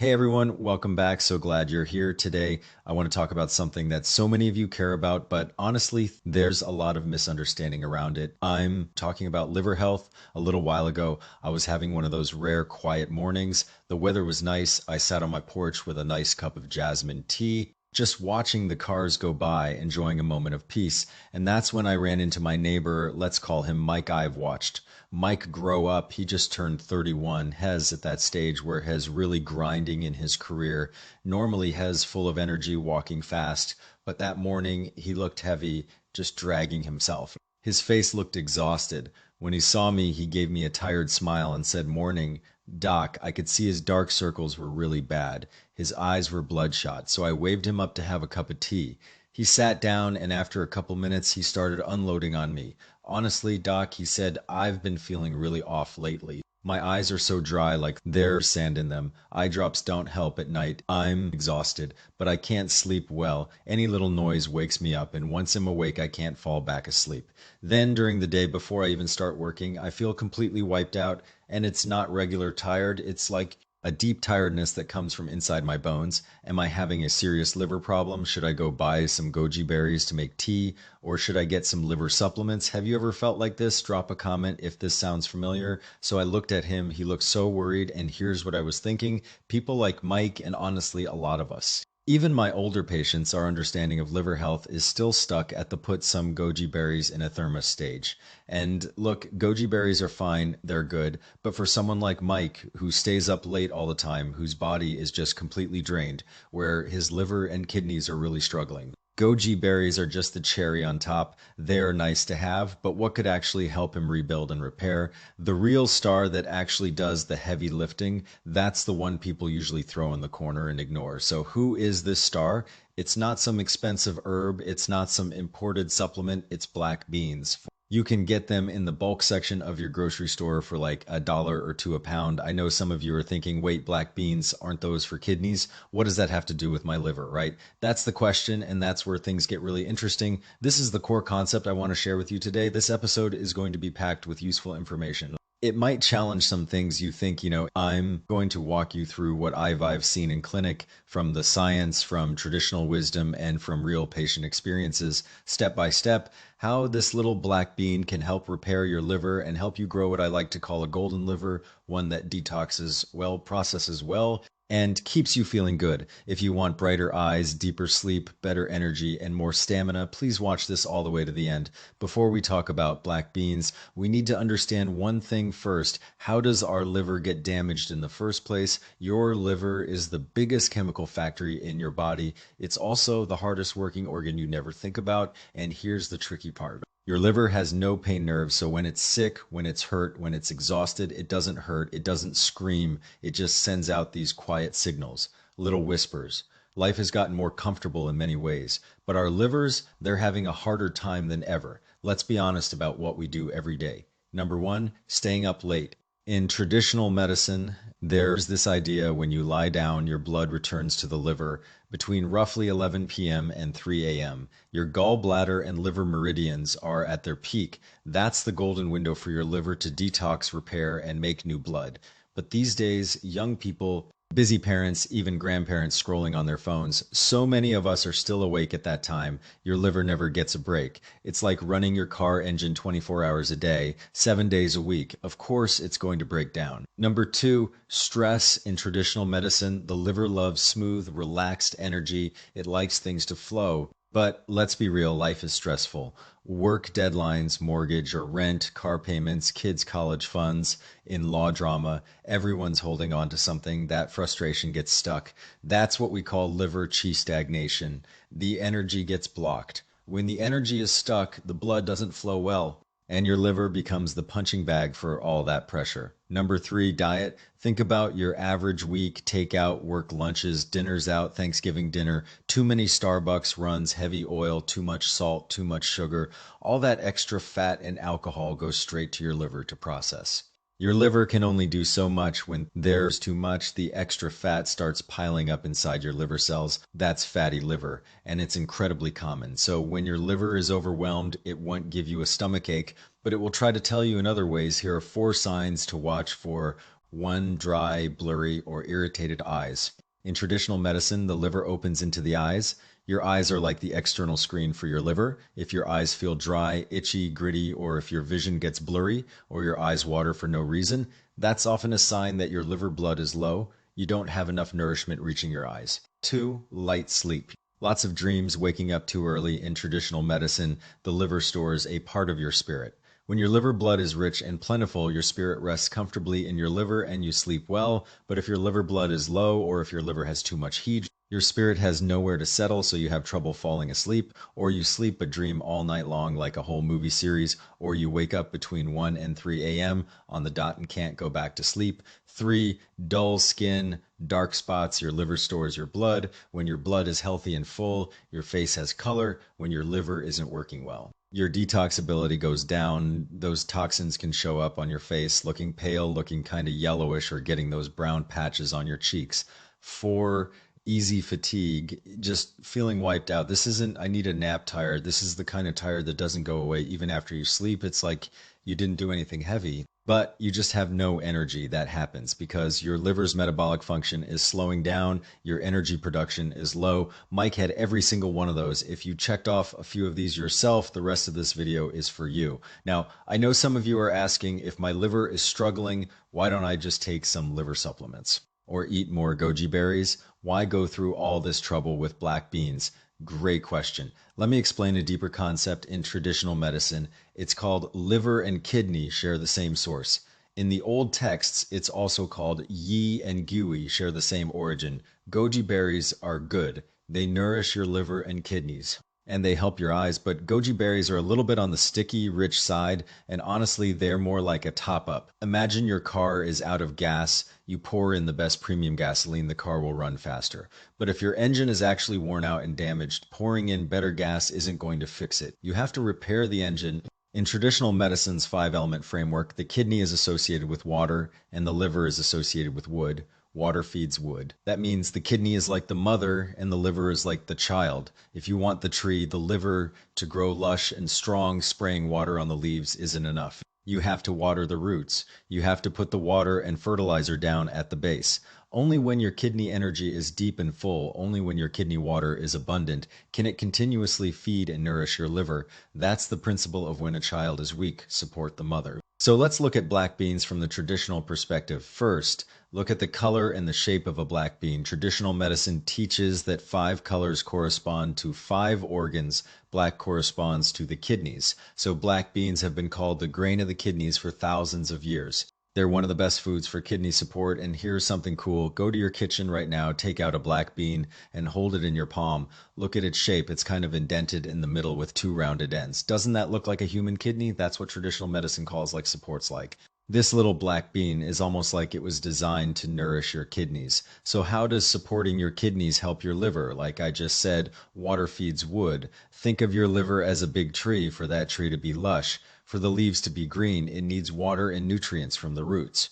Hey everyone, welcome back. So glad you're here today. I want to talk about something that so many of you care about, but honestly, there's a lot of misunderstanding around it. I'm talking about liver health. A little while ago, I was having one of those rare quiet mornings. The weather was nice. I sat on my porch with a nice cup of jasmine tea, just watching the cars go by, enjoying a moment of peace. And that's when I ran into my neighbor. Let's call him Mike. I've watched Mike grow up. He just turned 31. Hez at that stage where Hez really grinding in his career. Normally Hez full of energy, walking fast, but that morning he looked heavy, just dragging himself. His face looked exhausted. When he saw me, he gave me a tired smile and said, "Morning, Doc." I could see his dark circles were really bad. His eyes were bloodshot, so I waved him up to have a cup of tea. He sat down, and after a couple minutes, he started unloading on me. "Honestly, Doc," he said, "I've been feeling really off lately. My eyes are so dry, like there's sand in them. Eye drops don't help at night. I'm exhausted, but I can't sleep well. Any little noise wakes me up, and once I'm awake, I can't fall back asleep. Then, during the day, before I even start working, I feel completely wiped out, and it's not regular tired. It's like a deep tiredness that comes from inside my bones. Am I having a serious liver problem? Should I go buy some goji berries to make tea? Or should I get some liver supplements? Have you ever felt like this? Drop a comment if this sounds familiar." So I looked at him. He looked so worried, and here's what I was thinking. People like Mike, and honestly, a lot of us. Even my older patients, our understanding of liver health is still stuck at the put some goji berries in a thermos stage. And look, goji berries are fine, they're good, but for someone like Mike, who stays up late all the time, whose body is just completely drained, where his liver and kidneys are really struggling, goji berries are just the cherry on top. They're nice to have, but what could actually help him rebuild and repair? The real star that actually does the heavy lifting, that's the one people usually throw in the corner and ignore. So who is this star? It's not some expensive herb, it's not some imported supplement, it's black beans. You can get them in the bulk section of your grocery store for like $1 or $2 a pound. I know some of you are thinking, wait, black beans, aren't those for kidneys? What does that have to do with my liver, right? That's the question, and that's where things get really interesting. This is the core concept I want to share with you today. This episode is going to be packed with useful information. It might challenge some things you think, I'm going to walk you through what I've seen in clinic from the science, from traditional wisdom, and from real patient experiences, step by step, how this little black bean can help repair your liver and help you grow what I like to call a golden liver, one that detoxes well, processes well, and keeps you feeling good. If you want brighter eyes, deeper sleep, better energy, and more stamina, please watch this all the way to the end. Before we talk about black beans, we need to understand one thing first. How does our liver get damaged in the first place? Your liver is the biggest chemical factory in your body. It's also the hardest working organ you never think about. And here's the tricky part. Your liver has no pain nerves, so when it's sick, when it's hurt, when it's exhausted, it doesn't hurt, it doesn't scream, it just sends out these quiet signals, little whispers. Life has gotten more comfortable in many ways, but our livers, they're having a harder time than ever. Let's be honest about what we do every day. Number one, staying up late. In traditional medicine, there's this idea when you lie down, your blood returns to the liver between roughly 11 p.m. and 3 a.m. Your gallbladder and liver meridians are at their peak. That's the golden window for your liver to detox, repair, and make new blood. But these days, young people, busy parents, even grandparents scrolling on their phones, so many of us are still awake at that time. Your liver never gets a break. It's like running your car engine 24 hours a day, 7 days a week. Of course, it's going to break down. Number two, stress. In traditional medicine, the liver loves smooth, relaxed energy. It likes things to flow. But let's be real, life is stressful. Work deadlines, mortgage or rent, car payments, kids' college funds, in-law drama, everyone's holding on to something. That frustration gets stuck. That's what we call liver qi stagnation. The energy gets blocked. When the energy is stuck, the blood doesn't flow well, and your liver becomes the punching bag for all that pressure. Number three, diet. Think about your average week, takeout, work lunches, dinners out, Thanksgiving dinner, too many Starbucks runs, heavy oil, too much salt, too much sugar. All that extra fat and alcohol goes straight to your liver to process. Your liver can only do so much. When there's too much, the extra fat starts piling up inside your liver cells. That's fatty liver, and it's incredibly common. So when your liver is overwhelmed, it won't give you a stomach ache, but it will try to tell you in other ways. Here are 4 signs to watch for 1, dry, blurry, or irritated eyes. In traditional medicine, the liver opens into the eyes. Your eyes are like the external screen for your liver. If your eyes feel dry, itchy, gritty, or if your vision gets blurry or your eyes water for no reason, that's often a sign that your liver blood is low. You don't have enough nourishment reaching your eyes. 2, light sleep. Lots of dreams, waking up too early. In traditional medicine, the liver stores a part of your spirit. When your liver blood is rich and plentiful, your spirit rests comfortably in your liver and you sleep well. But if your liver blood is low or if your liver has too much heat, your spirit has nowhere to settle, so you have trouble falling asleep, or you sleep but dream all night long like a whole movie series, or you wake up between 1 and 3 a.m. on the dot and can't go back to sleep. 3, dull skin, dark spots. Your liver stores your blood. When your blood is healthy and full, your face has color. When your liver isn't working well, your detox ability goes down. Those toxins can show up on your face, looking pale, looking kind of yellowish, or getting those brown patches on your cheeks. 4, easy fatigue, just feeling wiped out. This isn't, I need a nap tired. This is the kind of tired that doesn't go away even after you sleep. It's like you didn't do anything heavy, but you just have no energy. That happens because your liver's metabolic function is slowing down. Your energy production is low. Mike had every single one of those. If you checked off a few of these yourself, the rest of this video is for you. Now, I know some of you are asking, if my liver is struggling, why don't I just take some liver supplements or eat more goji berries? Why go through all this trouble with black beans? Great question. Let me explain a deeper concept in traditional medicine. It's called liver and kidney share the same source. In the old texts, it's also called yi and gui share the same origin. Goji berries are good. They nourish your liver and kidneys, and they help your eyes, but goji berries are a little bit on the sticky, rich side, and honestly, they're more like a top-up. Imagine your car is out of gas. You pour in the best premium gasoline, the car will run faster. But if your engine is actually worn out and damaged, pouring in better gas isn't going to fix it. You have to repair the engine. In traditional medicine's 5-element framework, the kidney is associated with water and the liver is associated with wood. Water feeds wood. That means the kidney is like the mother and the liver is like the child. If you want the tree, the liver, to grow lush and strong, spraying water on the leaves isn't enough. You have to water the roots. You have to put the water and fertilizer down at the base. Only when your kidney energy is deep and full, only when your kidney water is abundant, can it continuously feed and nourish your liver. That's the principle of when a child is weak, support the mother. So let's look at black beans from the traditional perspective. First, look at the color and the shape of a black bean. Traditional medicine teaches that 5 colors correspond to 5 organs. Black corresponds to the kidneys. So black beans have been called the grain of the kidneys for thousands of years. They're one of the best foods for kidney support. And here's something cool. Go to your kitchen right now, take out a black bean and hold it in your palm. Look at its shape. It's kind of indented in the middle with 2 rounded ends. Doesn't that look like a human kidney? That's what traditional medicine calls like supports like. This little black bean is almost like it was designed to nourish your kidneys. So how does supporting your kidneys help your liver? Like I just said, water feeds wood. Think of your liver as a big tree. For that tree to be lush, for the leaves to be green, it needs water and nutrients from the roots.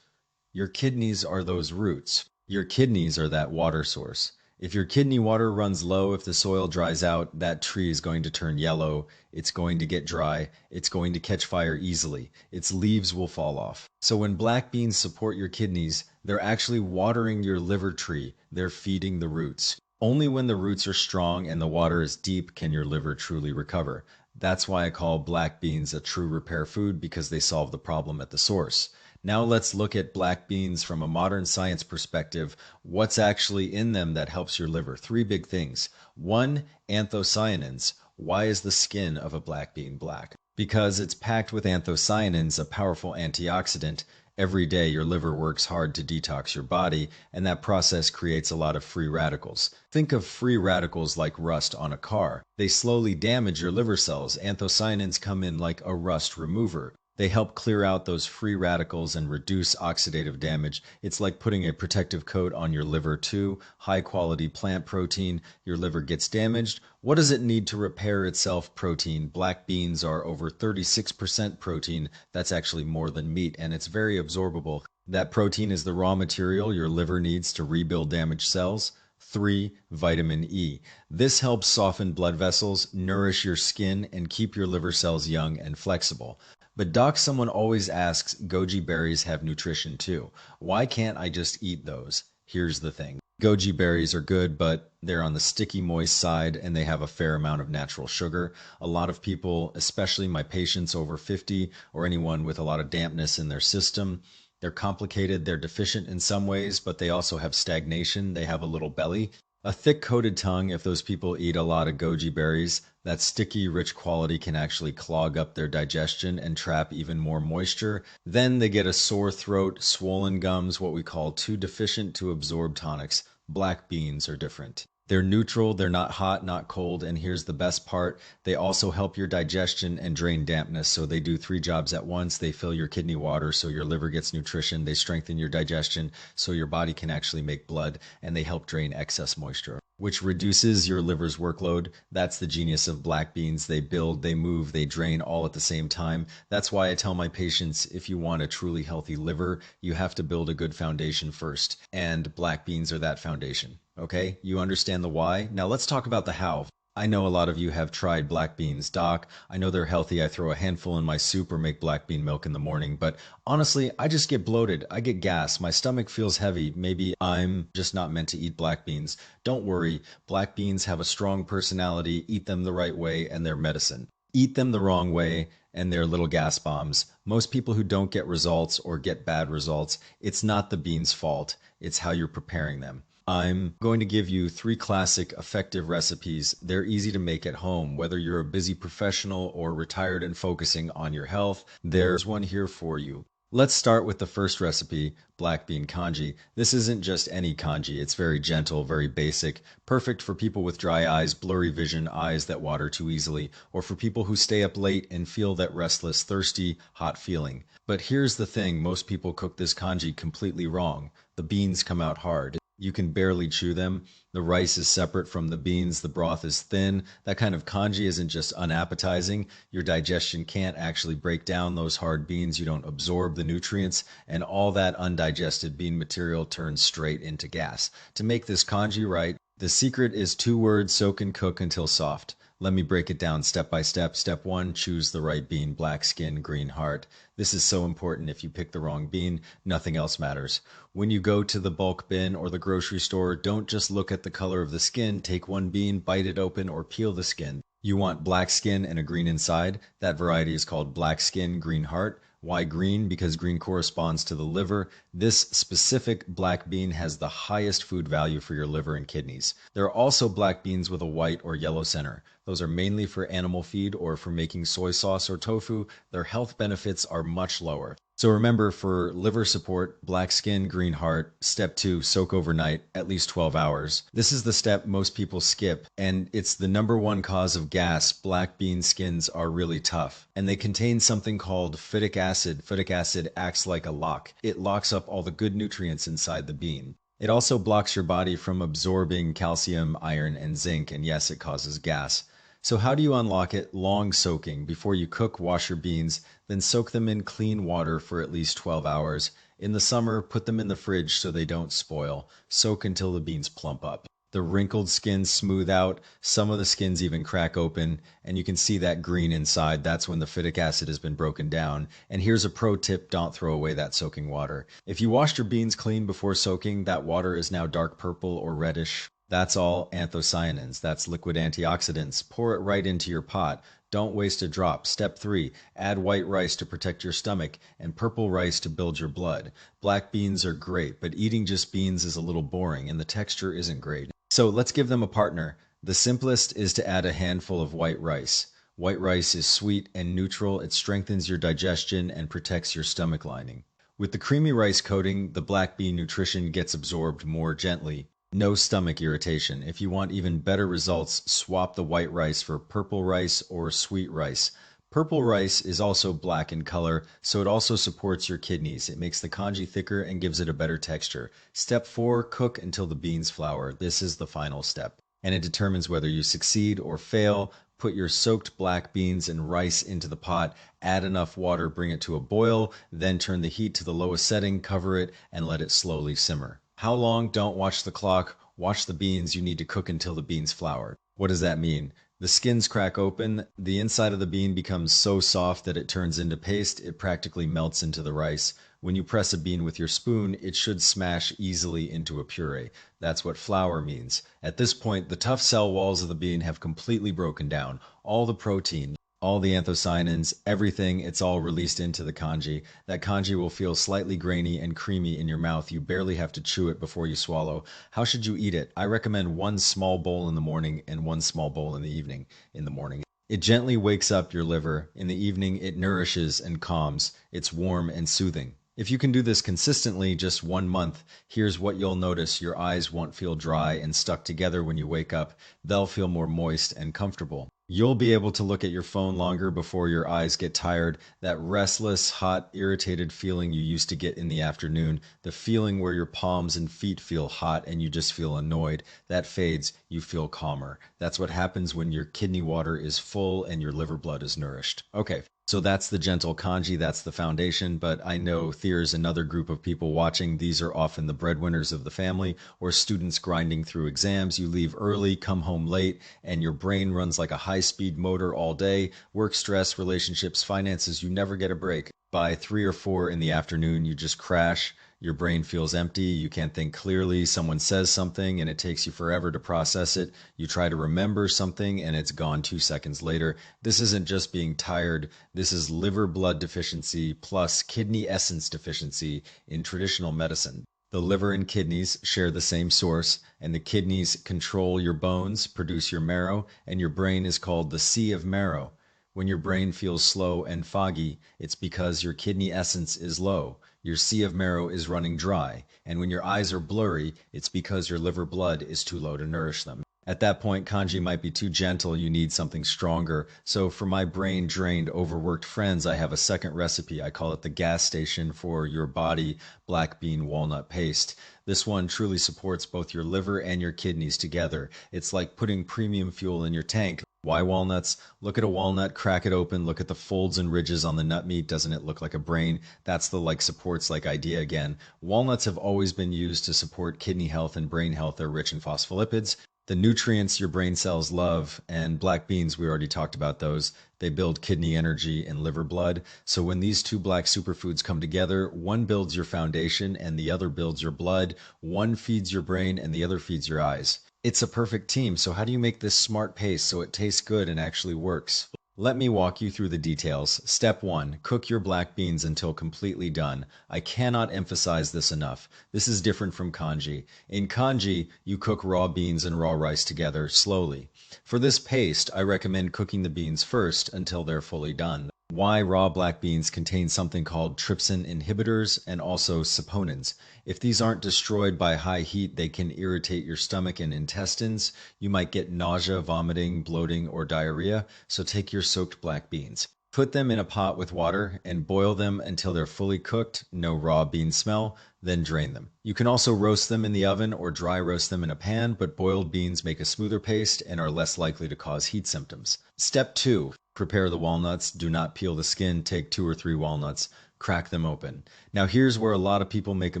Your kidneys are those roots. Your kidneys are that water source. If your kidney water runs low, if the soil dries out, that tree is going to turn yellow. It's going to get dry. It's going to catch fire easily. Its leaves will fall off. So when black beans support your kidneys, they're actually watering your liver tree. They're feeding the roots. Only when the roots are strong and the water is deep can your liver truly recover. That's why I call black beans a true repair food, because they solve the problem at the source. Now let's look at black beans from a modern science perspective. What's actually in them that helps your liver? 3 big things. 1, anthocyanins. Why is the skin of a black bean black? Because it's packed with anthocyanins, a powerful antioxidant. Every day your liver works hard to detox your body, and that process creates a lot of free radicals. Think of free radicals like rust on a car. They slowly damage your liver cells. Anthocyanins come in like a rust remover. They help clear out those free radicals and reduce oxidative damage. It's like putting a protective coat on your liver too. High quality plant protein. Your liver gets damaged. What does it need to repair itself? Protein. Black beans are over 36% protein. That's actually more than meat, and it's very absorbable. That protein is the raw material your liver needs to rebuild damaged cells. 3, vitamin E. This helps soften blood vessels, nourish your skin, and keep your liver cells young and flexible. But doc, someone always asks, goji berries have nutrition too. Why can't I just eat those? Here's the thing. Goji berries are good, but they're on the sticky moist side and they have a fair amount of natural sugar. A lot of people, especially my patients over 50 or anyone with a lot of dampness in their system, they're complicated, they're deficient in some ways, but they also have stagnation, they have a little belly. A thick coated tongue, if those people eat a lot of goji berries, that sticky, rich quality can actually clog up their digestion and trap even more moisture. Then they get a sore throat, swollen gums, what we call too deficient to absorb tonics. Black beans are different. They're neutral, they're not hot, not cold, and here's the best part. They also help your digestion and drain dampness. So they do three jobs at once. They fill your kidney water so your liver gets nutrition. They strengthen your digestion so your body can actually make blood, and they help drain excess moisture, which reduces your liver's workload. That's the genius of black beans. They build, they move, they drain all at the same time. That's why I tell my patients, if you want a truly healthy liver, you have to build a good foundation first. And black beans are that foundation. Okay, you understand the why? Now let's talk about the how. I know a lot of you have tried black beans. Doc, I know they're healthy. I throw a handful in my soup or make black bean milk in the morning, but honestly, I just get bloated. I get gas. My stomach feels heavy. Maybe I'm just not meant to eat black beans. Don't worry. Black beans have a strong personality. Eat them the right way and they're medicine. Eat them the wrong way and they're little gas bombs. Most people who don't get results or get bad results, it's not the beans' fault. It's how you're preparing them. I'm going to give you 3 classic effective recipes. They're easy to make at home. Whether you're a busy professional or retired and focusing on your health, there's one here for you. Let's start with the first recipe, black bean congee. This isn't just any congee. It's very gentle, very basic, perfect for people with dry eyes, blurry vision, eyes that water too easily, or for people who stay up late and feel that restless, thirsty, hot feeling. But here's the thing, most people cook this congee completely wrong. The beans come out hard. You can barely chew them. The rice is separate from the beans. The broth is thin. That kind of congee isn't just unappetizing. Your digestion can't actually break down those hard beans. You don't absorb the nutrients, and all that undigested bean material turns straight into gas. To make this congee right, the secret is 2 words: soak and cook until soft. Let me break it down step by step. Step 1, choose the right bean, black skin, green heart. This is so important. If you pick the wrong bean, nothing else matters. When you go to the bulk bin or the grocery store, don't just look at the color of the skin. Take one bean, bite it open, or peel the skin. You want black skin and a green inside. That variety is called black skin, green heart. Why green? Because green corresponds to the liver. This specific black bean has the highest food value for your liver and kidneys. There are also black beans with a white or yellow center. Those are mainly for animal feed or for making soy sauce or tofu. Their health benefits are much lower. So remember, for liver support, black skin, green heart. Step 2, soak overnight, at least 12 hours. This is the step most people skip, and it's the #1 cause of gas. Black bean skins are really tough, and they contain something called phytic acid. Phytic acid acts like a lock. It locks up all the good nutrients inside the bean. It also blocks your body from absorbing calcium, iron, and zinc, and yes, it causes gas. So how do you unlock it? Long soaking. Before you cook, wash your beans, then soak them in clean water for at least 12 hours. In the summer, put them in the fridge so they don't spoil. Soak until the beans plump up. The wrinkled skins smooth out, some of the skins even crack open, and you can see that green inside. That's when the phytic acid has been broken down. And here's a pro tip: don't throw away that soaking water. If you washed your beans clean before soaking, that water is now dark purple or reddish. That's all anthocyanins. That's liquid antioxidants. Pour it right into your pot. Don't waste a drop. Step 3, add white rice to protect your stomach and purple rice to build your blood. Black beans are great, but eating just beans is a little boring and the texture isn't great. So let's give them a partner. The simplest is to add a handful of white rice. White rice is sweet and neutral. It strengthens your digestion and protects your stomach lining. With the creamy rice coating, the black bean nutrition gets absorbed more gently. No stomach irritation. If you want even better results, swap the white rice for purple rice or sweet rice. Purple rice is also black in color, so it also supports your kidneys. It makes the congee thicker and gives it a better texture. Step 4, cook until the beans flour. This is the final step, and it determines whether you succeed or fail. Put your soaked black beans and rice into the pot, add enough water, bring it to a boil, then turn the heat to the lowest setting, cover it, and let it slowly simmer. How long? Don't watch the clock. Watch the beans. You need to cook until the beans flour. What does that mean? The skins crack open, the inside of the bean becomes so soft that it turns into paste, it practically melts into the rice. When you press a bean with your spoon, it should smash easily into a puree. That's what flour means. At this point, the tough cell walls of the bean have completely broken down. All the protein, all the anthocyanins, everything, it's all released into the kanji. That kanji will feel slightly grainy and creamy in your mouth. You barely have to chew it before you swallow. How should you eat it? I recommend one small bowl in the morning and one small bowl in the evening. In the morning, it gently wakes up your liver. In the evening, it nourishes and calms. It's warm and soothing. If you can do this consistently, just 1 month, here's what you'll notice. Your eyes won't feel dry and stuck together when you wake up. They'll feel more moist and comfortable. You'll be able to look at your phone longer before your eyes get tired. That restless, hot, irritated feeling you used to get in the afternoon, the feeling where your palms and feet feel hot and you just feel annoyed, that fades. You feel calmer. That's what happens when your kidney water is full and your liver blood is nourished. Okay. So that's the gentle kanji, that's the foundation, but I know there's another group of people watching. These are often the breadwinners of the family or students grinding through exams. You leave early, come home late, and your brain runs like a high-speed motor all day. Work, stress, relationships, finances, you never get a break. By 3 or 4 in the afternoon, you just crash. Your brain feels empty. You can't think clearly. Someone says something and it takes you forever to process it. You try to remember something and it's gone 2 seconds later. This isn't just being tired. This is liver blood deficiency plus kidney essence deficiency in traditional medicine. The liver and kidneys share the same source, and the kidneys control your bones, produce your marrow, and your brain is called the sea of marrow. When your brain feels slow and foggy, it's because your kidney essence is low. Your sea of marrow is running dry. And when your eyes are blurry, it's because your liver blood is too low to nourish them. At that point, kanji might be too gentle. You need something stronger. So for my brain-drained, overworked friends, I have a second recipe. I call it the gas station for your body black bean walnut paste. This one truly supports both your liver and your kidneys together. It's like putting premium fuel in your tank. Why walnuts? Look at a walnut, crack it open, look at the folds and ridges on the nut meat. Doesn't it look like a brain? That's the like supports like idea again. Walnuts have always been used to support kidney health and brain health. They're rich in phospholipids, the nutrients your brain cells love, and black beans, we already talked about those. They build kidney energy and liver blood. So when these two black superfoods come together, one builds your foundation and the other builds your blood. One feeds your brain and the other feeds your eyes. It's a perfect team. So how do you make this smart paste so it tastes good and actually works? Let me walk you through the details. Step 1, cook your black beans until completely done. I cannot emphasize this enough. This is different from kanji. In kanji, you cook raw beans and raw rice together slowly. For this paste, I recommend cooking the beans first until they're fully done. Why raw black beans contain something called trypsin inhibitors and also saponins. If these aren't destroyed by high heat, they can irritate your stomach and intestines. You might get nausea, vomiting, bloating, or diarrhea, so take your soaked black beans. Put them in a pot with water and boil them until they're fully cooked, no raw bean smell, then drain them. You can also roast them in the oven or dry roast them in a pan, but boiled beans make a smoother paste and are less likely to cause heat symptoms. Step 2. Prepare the walnuts. Do not peel the skin. Take 2 or 3 walnuts. Crack them open. Now here's where a lot of people make a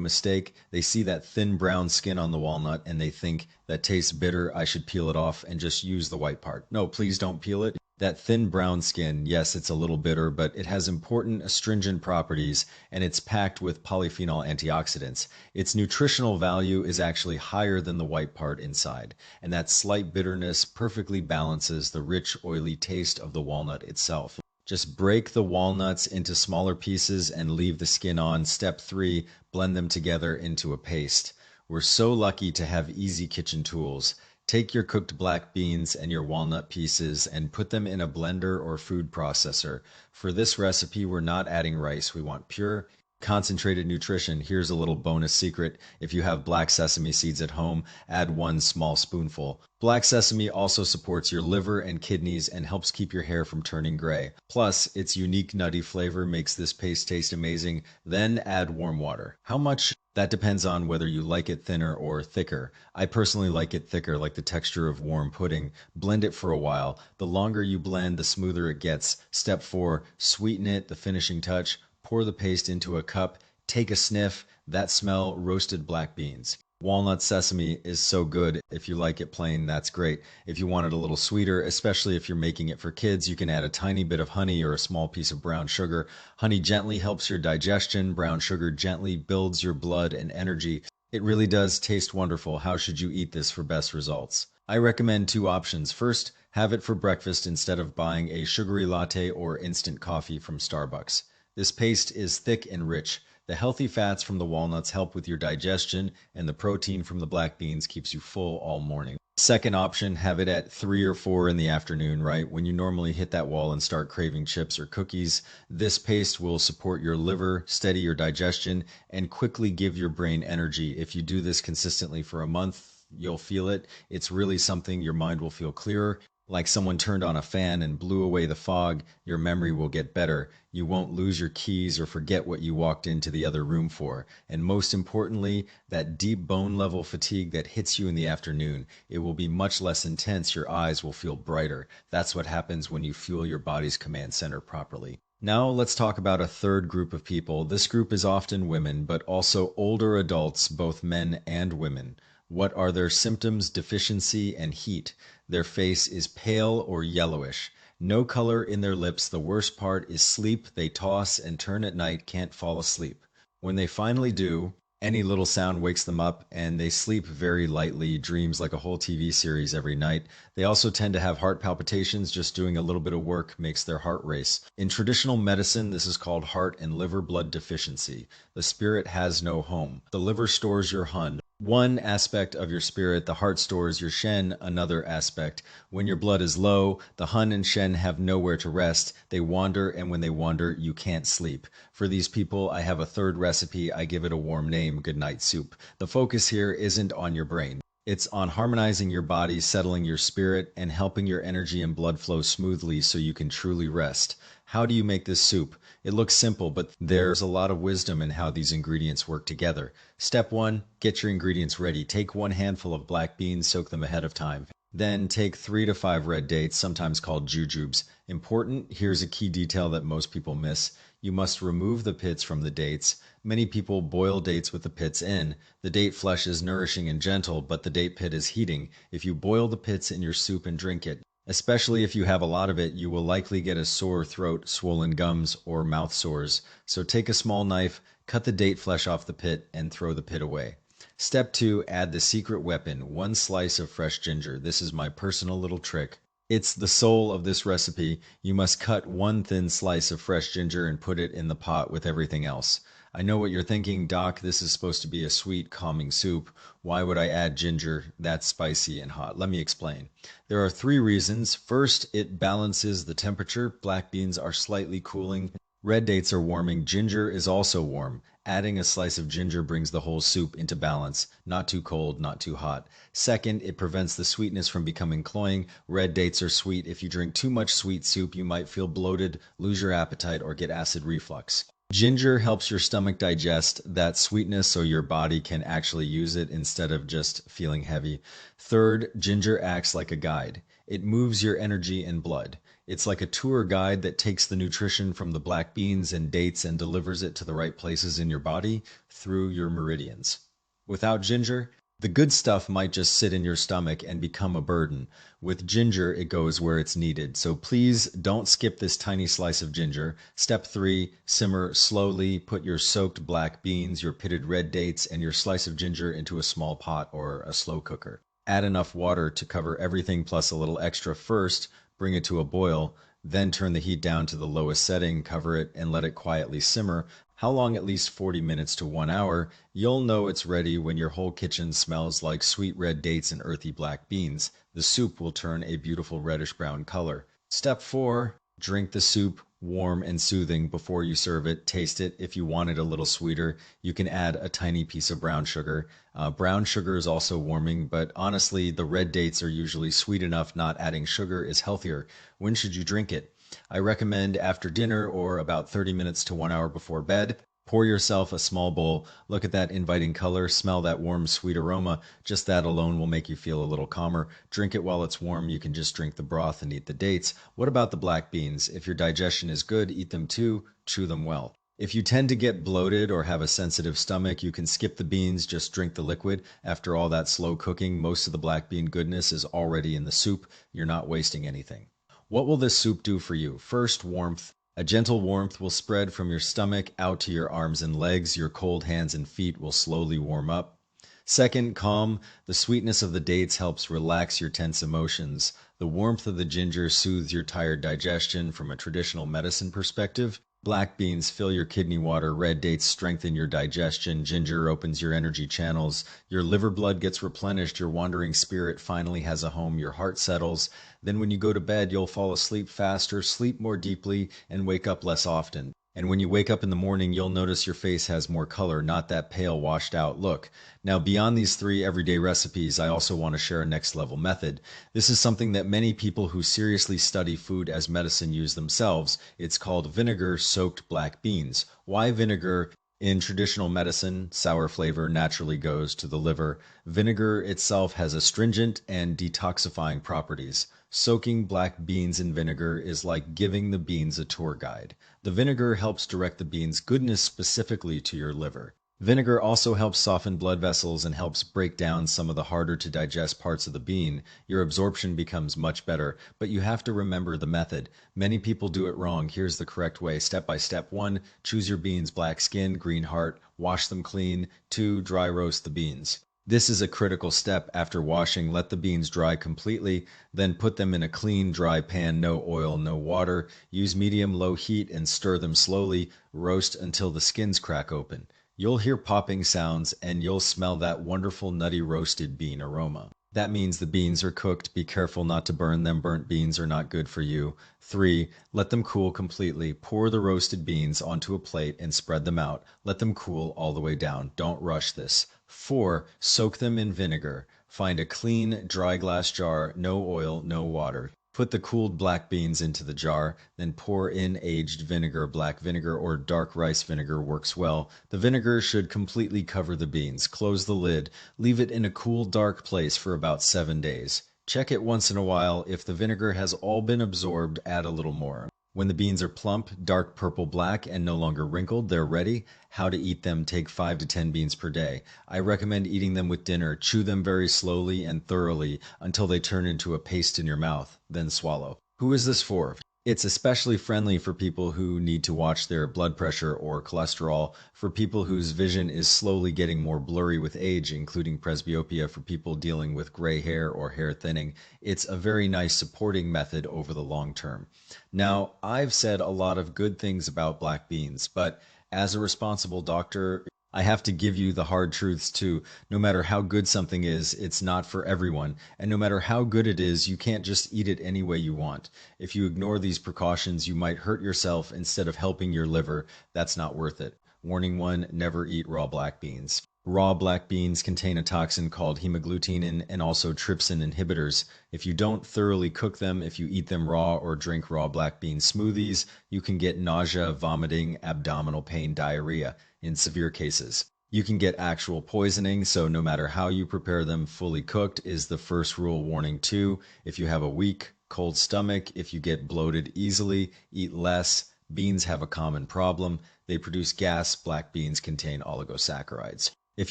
mistake. They see that thin brown skin on the walnut and they think that tastes bitter. I should peel it off and just use the white part. No, please don't peel it. That thin brown skin, yes, it's a little bitter, but it has important astringent properties and it's packed with polyphenol antioxidants. Its nutritional value is actually higher than the white part inside, and that slight bitterness perfectly balances the rich, oily taste of the walnut itself. Just break the walnuts into smaller pieces and leave the skin on. Step 3, blend them together into a paste. We're so lucky to have easy kitchen tools. Take your cooked black beans and your walnut pieces and put them in a blender or food processor. For this recipe, we're not adding rice. We want pure, concentrated nutrition. Here's a little bonus secret. If you have black sesame seeds at home, add 1 small spoonful. Black sesame also supports your liver and kidneys and helps keep your hair from turning gray. Plus, its unique nutty flavor makes this paste taste amazing. Then add warm water. How much? That depends on whether you like it thinner or thicker. I personally like it thicker, like the texture of warm pudding. Blend it for a while. The longer you blend, the smoother it gets. Step 4, sweeten it, the finishing touch. Pour the paste into a cup. Take a sniff. That smell, roasted black beans. Walnut sesame is so good. If you like it plain, that's great. If you want it a little sweeter, especially if you're making it for kids, you can add a tiny bit of honey or a small piece of brown sugar. Honey gently helps your digestion. Brown sugar gently builds your blood and energy. It really does taste wonderful. How should you eat this for best results? I recommend two options. First, have it for breakfast instead of buying a sugary latte or instant coffee from Starbucks. This paste is thick and rich. The healthy fats from the walnuts help with your digestion, and the protein from the black beans keeps you full all morning. Second option, have it at 3 or 4 in the afternoon, right? When you normally hit that wall and start craving chips or cookies. This paste will support your liver, steady your digestion, and quickly give your brain energy. If you do this consistently for a month, you'll feel it. It's really something your mind will feel clearer. Like someone turned on a fan and blew away the fog, your memory will get better. You won't lose your keys or forget what you walked into the other room for. And most importantly, that deep bone level fatigue that hits you in the afternoon, it will be much less intense. Your eyes will feel brighter. That's what happens when you fuel your body's command center properly. Now let's talk about a third group of people. This group is often women, but also older adults, both men and women. What are their symptoms? Deficiency and heat. Their face is pale or yellowish. No color in their lips. The worst part is sleep. They toss and turn at night, can't fall asleep. When they finally do, any little sound wakes them up and they sleep very lightly, dreams like a whole TV series every night. They also tend to have heart palpitations. Just doing a little bit of work makes their heart race. In traditional medicine, this is called heart and liver blood deficiency. The spirit has no home. The liver stores your Hun, one aspect of your spirit. The heart stores your Shen, another aspect. When your blood is low, the Hun and Shen have nowhere to rest. They wander, and when they wander, you can't sleep. For these people, I have a third recipe. I give it a warm name, Goodnight Soup. The focus here isn't on your brain. It's on harmonizing your body, settling your spirit, and helping your energy and blood flow smoothly so you can truly rest. How do you make this soup? It looks simple, but there's a lot of wisdom in how these ingredients work together. Step 1, get your ingredients ready. Take 1 handful of black beans, soak them ahead of time. Then take 3 to 5 red dates, sometimes called jujubes. Important, here's a key detail that most people miss. You must remove the pits from the dates. Many people boil dates with the pits in. The date flesh is nourishing and gentle, but the date pit is heating. If you boil the pits in your soup and drink it, especially if you have a lot of it, you will likely get a sore throat, swollen gums, or mouth sores. So take a small knife, cut the date flesh off the pit, and throw the pit away. Step 2, add the secret weapon, 1 slice of fresh ginger. This is my personal little trick. It's the soul of this recipe. You must cut 1 thin slice of fresh ginger and put it in the pot with everything else. I know what you're thinking, Doc, this is supposed to be a sweet, calming soup. Why would I add ginger? That's spicy and hot. Let me explain. There are 3 reasons. First, it balances the temperature. Black beans are slightly cooling. Red dates are warming. Ginger is also warm. Adding a slice of ginger brings the whole soup into balance. Not too cold, not too hot. Second, it prevents the sweetness from becoming cloying. Red dates are sweet. If you drink too much sweet soup, you might feel bloated, lose your appetite, or get acid reflux. Ginger helps your stomach digest that sweetness so your body can actually use it instead of just feeling heavy. Third, ginger acts like a guide. It moves your energy and blood. It's like a tour guide that takes the nutrition from the black beans and dates and delivers it to the right places in your body through your meridians. Without ginger, the good stuff might just sit in your stomach and become a burden. With ginger, it goes where it's needed. So please don't skip this tiny slice of ginger. Step 3, simmer slowly. Put your soaked black beans, your pitted red dates, and your slice of ginger into a small pot or a slow cooker. Add enough water to cover everything plus a little extra first. Bring it to a boil, then turn the heat down to the lowest setting, cover it, and let it quietly simmer. How long? At least 40 minutes to 1 hour. You'll know it's ready when your whole kitchen smells like sweet red dates and earthy black beans. The soup will turn a beautiful reddish-brown color. Step 4, drink the soup warm and soothing before you serve it. Taste it. If you want it a little sweeter, you can add a tiny piece of brown sugar. Brown sugar is also warming, but honestly, the red dates are usually sweet enough. Not adding sugar is healthier. When should you drink it? I recommend after dinner or about 30 minutes to 1 hour before bed. Pour yourself a small bowl. Look at that inviting color. Smell that warm, sweet aroma. Just that alone will make you feel a little calmer. Drink it while it's warm. You can just drink the broth and eat the dates. What about the black beans? If your digestion is good, eat them too. Chew them well. If you tend to get bloated or have a sensitive stomach, you can skip the beans, just drink the liquid. After all that slow cooking, most of the black bean goodness is already in the soup. You're not wasting anything. What will this soup do for you? First, warmth. A gentle warmth will spread from your stomach out to your arms and legs. Your cold hands and feet will slowly warm up. Second, calm. The sweetness of the dates helps relax your tense emotions. The warmth of the ginger soothes your tired digestion from a traditional medicine perspective. Black beans fill your kidney water, red dates strengthen your digestion, ginger opens your energy channels, your liver blood gets replenished, your wandering spirit finally has a home, your heart settles. Then when you go to bed, you'll fall asleep faster, sleep more deeply, and wake up less often. And when you wake up in the morning, you'll notice your face has more color, not that pale, washed out look. Now, beyond these 3 everyday recipes, I also want to share a next level method. This is something that many people who seriously study food as medicine use themselves. It's called vinegar soaked black beans. Why vinegar? In traditional medicine, sour flavor naturally goes to the liver. Vinegar itself has astringent and detoxifying properties. Soaking black beans in vinegar is like giving the beans a tour guide. The vinegar helps direct the beans' goodness specifically to your liver. Vinegar also helps soften blood vessels and helps break down some of the harder to digest parts of the bean. Your absorption becomes much better, but you have to remember the method. Many people do it wrong. Here's the correct way. Step by step. 1. Choose your beans, black skin, green heart. Wash them clean. 2. Dry roast the beans. This is a critical step. After washing, let the beans dry completely, then put them in a clean, dry pan, no oil, no water. Use medium-low heat and stir them slowly. Roast until the skins crack open. You'll hear popping sounds and you'll smell that wonderful nutty roasted bean aroma. That means the beans are cooked. Be careful not to burn them. Burnt beans are not good for you. 3. Let them cool completely. Pour the roasted beans onto a plate and spread them out. Let them cool all the way down. Don't rush this. 4. Soak them in vinegar. Find a clean, dry glass jar, no oil, no water. Put the cooled black beans into the jar, then pour in aged vinegar. Black vinegar or dark rice vinegar works well. The vinegar should completely cover the beans. Close the lid. Leave it in a cool, dark place for about 7 days. Check it once in a while. If the vinegar has all been absorbed, add a little more. When the beans are plump, dark purple black, and no longer wrinkled, they're ready. How to eat them: take 5 to 10 beans per day. I recommend eating them with dinner. Chew them very slowly and thoroughly until they turn into a paste in your mouth, then swallow. Who is this for? It's especially friendly for people who need to watch their blood pressure or cholesterol, for people whose vision is slowly getting more blurry with age, including presbyopia, for people dealing with gray hair or hair thinning. It's a very nice supporting method over the long term. Now, I've said a lot of good things about black beans, but as a responsible doctor, I have to give you the hard truths too. No matter how good something is, it's not for everyone. And no matter how good it is, you can't just eat it any way you want. If you ignore these precautions, you might hurt yourself instead of helping your liver. That's not worth it. Warning 1, never eat raw black beans. Raw black beans contain a toxin called hemagglutinin and also trypsin inhibitors. If you don't thoroughly cook them, if you eat them raw or drink raw black bean smoothies, you can get nausea, vomiting, abdominal pain, diarrhea. In severe cases, you can get actual poisoning, so no matter how you prepare them, fully cooked is the first rule. Warning 2, if you have a weak, cold stomach, if you get bloated easily, eat less. Beans have a common problem. They produce gas. Black beans contain oligosaccharides. If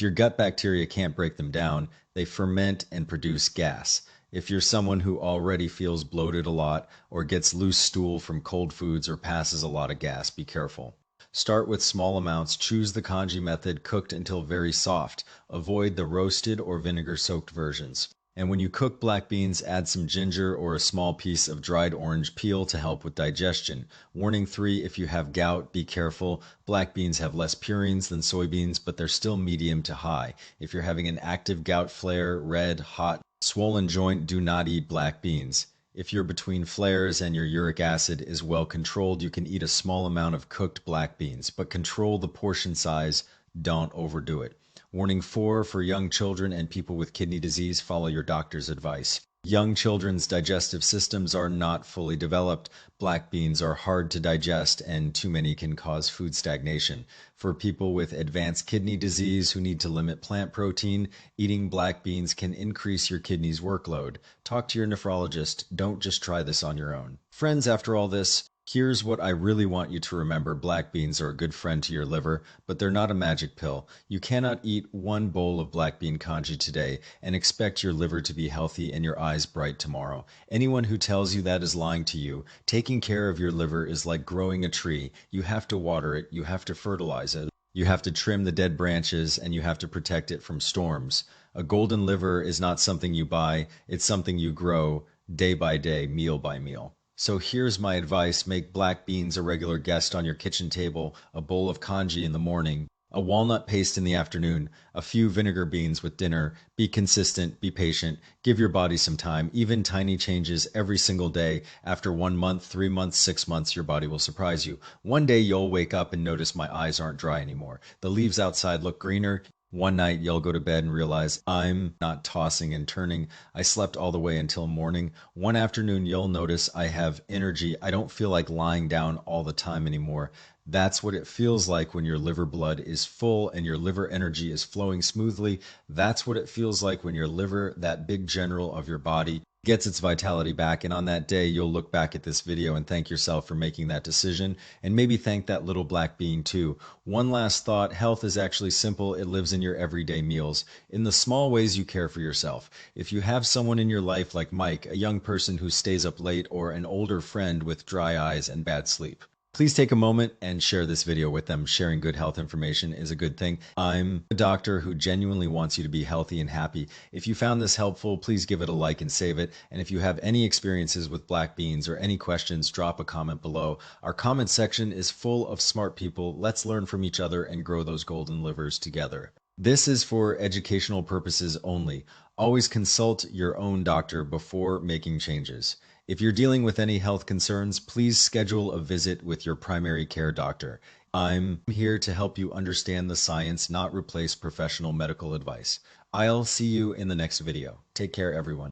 your gut bacteria can't break them down, they ferment and produce gas. If you're someone who already feels bloated a lot or gets loose stool from cold foods or passes a lot of gas, be careful. Start with small amounts. Choose the kanji method, cooked until very soft. Avoid the roasted or vinegar-soaked versions. And when you cook black beans, add some ginger or a small piece of dried orange peel to help with digestion. Warning 3, if you have gout, be careful. Black beans have less purines than soybeans, but they're still medium to high. If you're having an active gout flare, red, hot, swollen joint, do not eat black beans. If you're between flares and your uric acid is well controlled, you can eat a small amount of cooked black beans, but control the portion size. Don't overdo it. Warning 4, for young children and people with kidney disease, follow your doctor's advice. Young children's digestive systems are not fully developed. Black beans are hard to digest, and too many can cause food stagnation. For people with advanced kidney disease who need to limit plant protein, eating black beans can increase your kidney's workload. Talk to your nephrologist. Don't just try this on your own. Friends, after all this, Here's what I really want you to remember. Black beans are a good friend to your liver, but they're not a magic pill. You cannot eat one bowl of black bean congee today and expect your liver to be healthy and your eyes bright tomorrow. Anyone who tells you that is lying to you. Taking care of your liver is like growing a tree. You have to water it, you have to fertilize it, you have to trim the dead branches, and you have to protect it from storms. A golden liver is not something you buy, it's something you grow day by day, meal by meal. So here's my advice. Make black beans a regular guest on your kitchen table, a bowl of congee in the morning, a walnut paste in the afternoon, a few vinegar beans with dinner. Be consistent, be patient, give your body some time. Even tiny changes every single day. After 1 month, 3 months, 6 months, your body will surprise you. One day you'll wake up and notice my eyes aren't dry anymore. The leaves outside look greener. One night you'll go to bed and realize I'm not tossing and turning. I slept all the way until morning. One afternoon you'll notice I have energy. I don't feel like lying down all the time anymore. That's what it feels like when your liver blood is full and your liver energy is flowing smoothly. That's what it feels like when your liver, that big general of your body, gets its vitality back. And on that day, you'll look back at this video and thank yourself for making that decision, and maybe thank that little black bean too. One last thought: health is actually simple. It lives in your everyday meals, in the small ways you care for yourself. If you have someone in your life like Mike, a young person who stays up late, or an older friend with dry eyes and bad sleep, please take a moment and share this video with them. Sharing good health information is a good thing. I'm a doctor who genuinely wants you to be healthy and happy. If you found this helpful, please give it a like and save it. And if you have any experiences with black beans or any questions, drop a comment below. Our comment section is full of smart people. Let's learn from each other and grow those golden livers together. This is for educational purposes only. Always consult your own doctor before making changes. If you're dealing with any health concerns, please schedule a visit with your primary care doctor. I'm here to help you understand the science, not replace professional medical advice. I'll see you in the next video. Take care, everyone.